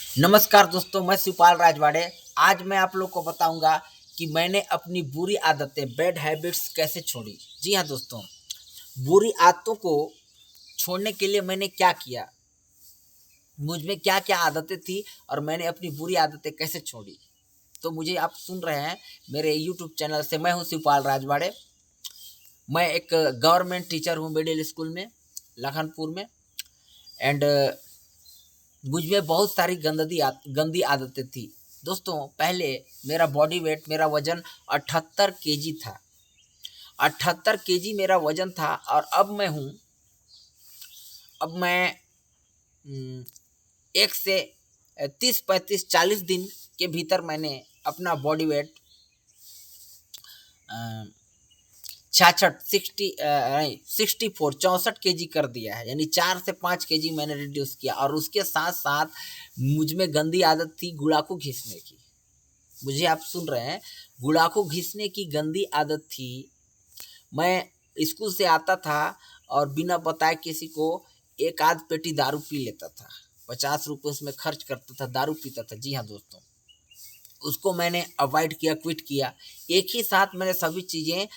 नमस्कार दोस्तों, मैं शिवपाल राजवाड़े। आज मैं आप लोग को बताऊंगा कि मैंने अपनी बुरी आदतें, बैड हैबिट्स कैसे छोड़ी। जी हाँ दोस्तों, बुरी आदतों को छोड़ने के लिए मैंने क्या किया, मुझ में क्या क्या आदतें थी और मैंने अपनी बुरी आदतें कैसे छोड़ी। तो मुझे आप सुन रहे हैं मेरे यूट्यूब चैनल से। मैं हूँ शिवपाल राजवाड़े। मैं एक गवर्नमेंट टीचर हूँ मिडिल स्कूल में, लखनपुर में। एंड मुझ में बहुत सारी गंदी आदतें थी दोस्तों। पहले मेरा बॉडी वेट, मेरा वजन 78 केजी था। 78 केजी मेरा वजन था और अब मैं 1 से 30, 35, 40 दिन के भीतर मैंने अपना बॉडी वेट 64 कर दिया है। यानी 4 से 5 केजी मैंने रिड्यूस किया। और उसके साथ साथ मुझ में गंदी आदत थी गुड़ाखू घिसने की। मुझे आप सुन रहे हैं, गुड़ाखू घिसने की गंदी आदत थी। मैं स्कूल से आता था और बिना बताए किसी को एक आध पेटी दारू पी लेता था। 50 रुपये उसमें खर्च करता था, दारू पीता था। जी हाँ दोस्तों, उसको मैंने अवॉइड किया, क्विट किया। एक ही साथ मैंने सभी चीज़ें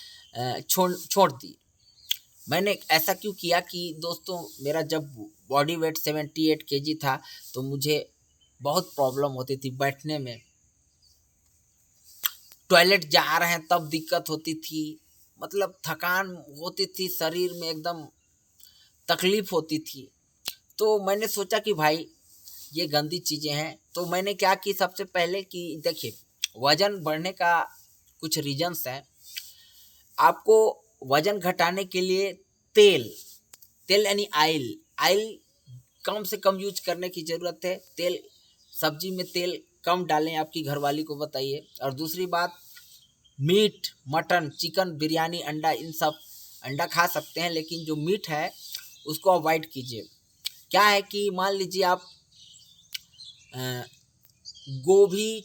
छोड़ दी। मैंने ऐसा क्यों किया कि दोस्तों, मेरा जब बॉडी वेट 78 केजी था तो मुझे बहुत प्रॉब्लम होती थी बैठने में। टॉयलेट जा रहे हैं तब दिक्कत होती थी, मतलब थकान होती थी, शरीर में एकदम तकलीफ होती थी। तो मैंने सोचा कि भाई ये गंदी चीज़ें हैं। तो मैंने क्या की, सबसे पहले कि देखिए, वज़न बढ़ने का कुछ रीजन्स हैं। आपको वज़न घटाने के लिए तेल तेल यानी आयल कम से कम यूज करने की ज़रूरत है। तेल, सब्जी में तेल कम डालें, आपकी घरवाली को बताइए। और दूसरी बात, मीट, मटन, चिकन, बिरयानी, अंडा, इन सब, अंडा खा सकते हैं लेकिन जो मीट है उसको अवॉइड कीजिए। क्या है कि मान लीजिए आप गोभी,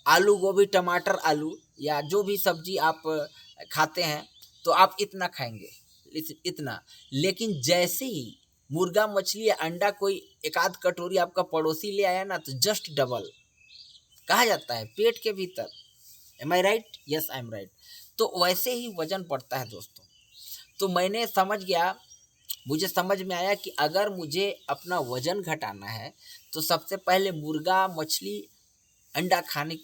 आलू गोभी, टमाटर आलू, या जो भी सब्जी आप खाते हैं तो आप इतना खाएंगे, इतना। लेकिन जैसे ही मुर्गा, मछली या अंडा कोई एक आध कटोरी आपका पड़ोसी ले आया ना, तो जस्ट डबल, कहा जाता है, पेट के भीतर। Am I right? Yes, I am right. तो वैसे ही वजन बढ़ता है दोस्तों। तो मैंने समझ गया, मुझे समझ में आया कि अगर मुझे अपना वजन घटाना है तो सबसे पहले मुर्गा, मछली, अंडा खाने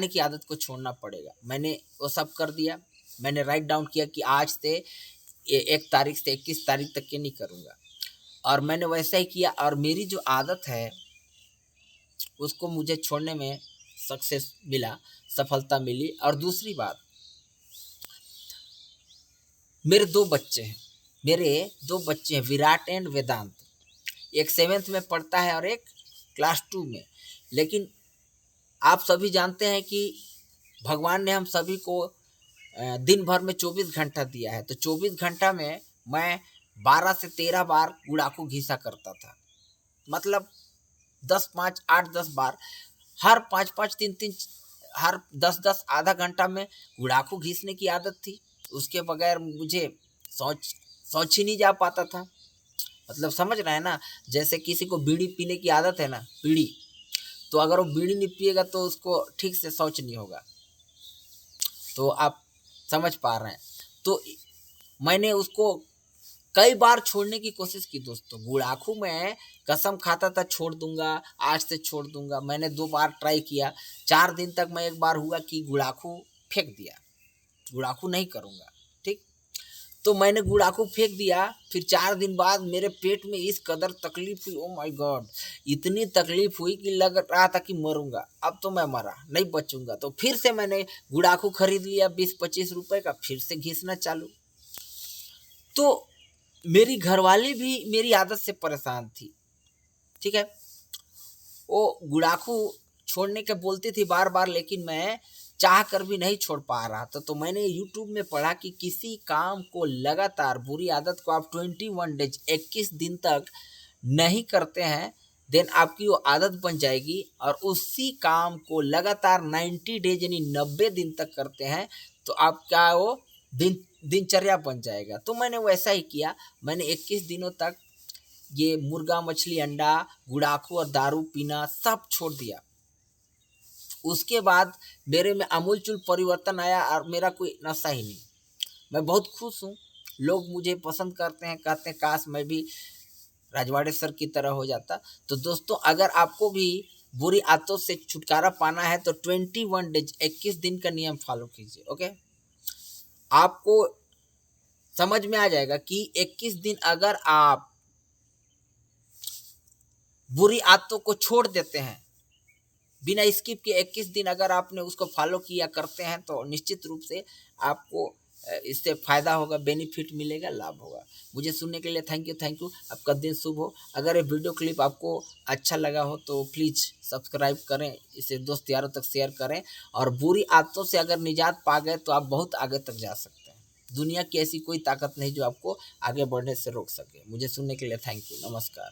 की आदत को छोड़ना पड़ेगा। मैंने वो सब कर दिया। मैंने राइट डाउन किया कि आज से 1 तारीख से 21 तारीख तक के नहीं करूँगा, और मैंने वैसा ही किया। और मेरी जो आदत है उसको मुझे छोड़ने में सक्सेस मिला, सफलता मिली। और दूसरी बात, मेरे दो बच्चे हैं, विराट एंड वेदांत। एक 7th में पढ़ता है और एक क्लास 2 में। लेकिन आप सभी जानते हैं कि भगवान ने हम सभी को दिन भर में 24 घंटा दिया है। तो 24 घंटा में मैं 12 से 13 बार गुड़ाखू घिसा करता था। मतलब 10-5, 8-10 बार, हर 5-5, 3-3, हर 10-10 आधा घंटा में गुड़ाखू घिसने की आदत थी। उसके बगैर मुझे सोच ही नहीं जा पाता था। मतलब समझ रहे हैं ना, जैसे किसी को बीड़ी पीने की आदत है ना, बीड़ी, तो अगर वो बीड़ी नहीं पिएगा तो उसको ठीक से शौच नहीं होगा। तो आप समझ पा रहे हैं। तो मैंने उसको कई बार छोड़ने की कोशिश की दोस्तों। गुड़ाखू मैं कसम खाता था छोड़ दूंगा, आज से छोड़ दूंगा। मैंने 2 बार ट्राई किया। 4 दिन तक मैं एक बार हुआ कि गुड़ाखू फेंक दिया, गुड़ाखू नहीं करूँगा, ठीक। तो मैंने गुड़ाखू फेंक दिया। फिर 4 दिन बाद मेरे पेट में इस कदर तकलीफ हुई, ओ माय गॉड, इतनी तकलीफ हुई कि लग रहा था कि मरूंगा। अब तो मैं मरा, नहीं बचूंगा। तो फिर से मैंने गुड़ाखू खरीद लिया 20-25 रुपए का, फिर से घिसना चालू। तो मेरी घरवाली भी मेरी आदत से परेशान थी, ठीक है। वो गुड़ाखू छोड़ने के बोलती थी बार बार, लेकिन मैं चाह कर भी नहीं छोड़ पा रहा था। तो मैंने यूट्यूब में पढ़ा कि किसी काम को लगातार, बुरी आदत को आप 21 डेज, 21 दिन तक नहीं करते हैं, देन आपकी वो आदत बन जाएगी। और उसी काम को लगातार 90 डेज यानी 90 दिन तक करते हैं तो आपका वो दिनचर्या बन जाएगा। तो मैंने वैसा ही किया। मैंने 21 दिनों तक ये मुर्गा मछली अंडा गुड़ाखू और दारू पीना सब छोड़ दिया। उसके बाद मेरे में आमूलचूल परिवर्तन आया और मेरा कोई नशा ही नहीं। मैं बहुत खुश हूँ, लोग मुझे पसंद करते हैं, कहते हैं काश मैं भी राजवाड़े सर की तरह हो जाता। तो दोस्तों अगर आपको भी बुरी आदतों से छुटकारा पाना है तो 21 डेज 21 दिन का नियम फॉलो कीजिए। ओके, आपको समझ में आ जाएगा कि 21 दिन अगर आप बुरी आदतों को छोड़ देते हैं बिना स्किप के, 21 दिन अगर आपने उसको फॉलो किया करते हैं तो निश्चित रूप से आपको इससे फायदा होगा, बेनिफिट मिलेगा, लाभ होगा। मुझे सुनने के लिए थैंक यू। आपका दिन शुभ हो। अगर ये वीडियो क्लिप आपको अच्छा लगा हो तो प्लीज़ सब्सक्राइब करें, इसे दोस्त यारों तक शेयर करें, और बुरी आदतों से अगर निजात पा गए तो आप बहुत आगे तक जा सकते हैं। दुनिया की ऐसी कोई ताकत नहीं जो आपको आगे बढ़ने से रोक सके। मुझे सुनने के लिए थैंक यू। नमस्कार।